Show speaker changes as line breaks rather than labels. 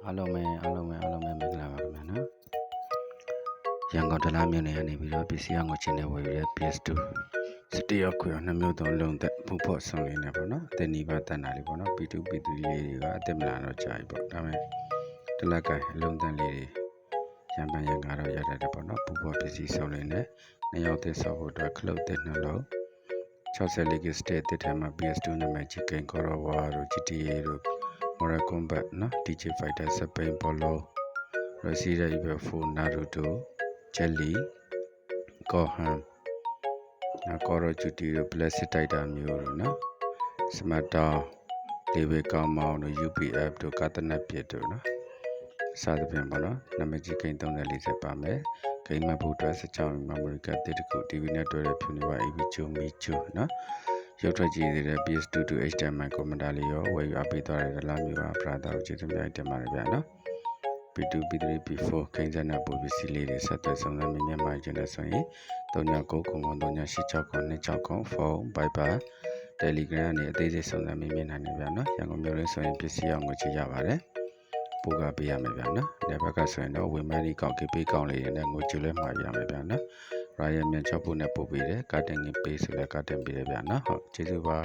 အားလုံးပဲမင်္ဂလာပါခင်ဗျာနော်ရန်ကုန်ဒလားမြို့နယ်ကနေပြီးတော့ပစ္စည်းအောင်ကိုချင်းနေဝယ်ရတဲ့ PS2 စတေးရောက်ခွေ2မျိုးသုံးလုံးသက်ဖုတ်ဖို့ဆောင်လေးနေပေါ့နော်အသက်နီးပါးတန်တာလေးပေါ့နော် P2 P3 လေးတွေကအသက်မလာတော့ကြာပြီပေါ့ဒါပေမဲ့ဒလကိုင်အလုံးတန်လေးတွေရံပန်ရံကားတော့ရတတ်တယ်ပေါ့နော်ဖုတ်ဖို့ပစ္စည်းဆောင်လေးနဲ့နှစ်ယောက်သက်ဆောက်ဖို့အတွက်ခလုတ်သက်နှလုံး64 GB စတေးတစ်ထဲမှာ PS2 နာမည်ကြီးကိန်းကော်ရဝါတို့ GTA တို့ Mortal Kombat နော် DJ Fighter Spain Polo Resident Evil 4 Naruto Jelly Gohan နော် Call of Duty တို့ Blessed Titan မျိုးတို့နော် Smatter လေးဝေကောင်းမောင်းတို့ UPF တို့ကာတနက်ပြစ်တို့နော်စသဖြင့်ပေါ့နော်နာမည်ကြီးကိန်း340ပါမယ်ဂိမ်းမှတ်ဖို့အတွက်16 memory card တစ်ခု TV နဲ့တွဲတဲ့ဖြူနေပါ AV ချိုမီချိုနော်ရုပ်ထွက်ကြည့်နေတဲ့ PS2 to HDMI ကွန်ပျူတာလေးရောဝယ်ယူအပ်ပေးသွားတဲ့လာမျိုးပါပရာသာကိုကျေးဇူးများတင်ပါတယ်ဗျာနော် P2 P3 P4 ခိန်းစက်နဲ့ပို့ပစ္စည်းလေးတွေဆက်သွယ်ဆောင်ရွက်မြင်မှကျင်တဲ့ဆိုရင်399939869260ဖုန်း Viber Telegram နဲ့အသေးစိတ်ဆောင်ရွက်မြင်နိုင်တယ်ဗျာနော်ရန်ကုန်မြို့လေးဆိုရင်ပစ္စည်းအောင်ကိုချရပါတယ်ပို့ကပေးရမယ်ဗျာနော်ဒီဘက်ကဆိုရင်တော့ဝေမန်းဒီကောက်ကေးပေးကောင်းလေးနဲ့ငွေကျွလဲမှာပြရမယ်ဗျာနော်ရာရဲ့မြန်ချောက်ဖို့နဲ့ပို့ပေးတယ်ကာတင်ငင်ပေးဆိုလဲကာတင်ပေးတယ်ဗျာနော်ဟုတ်ကျေးဇူးပါ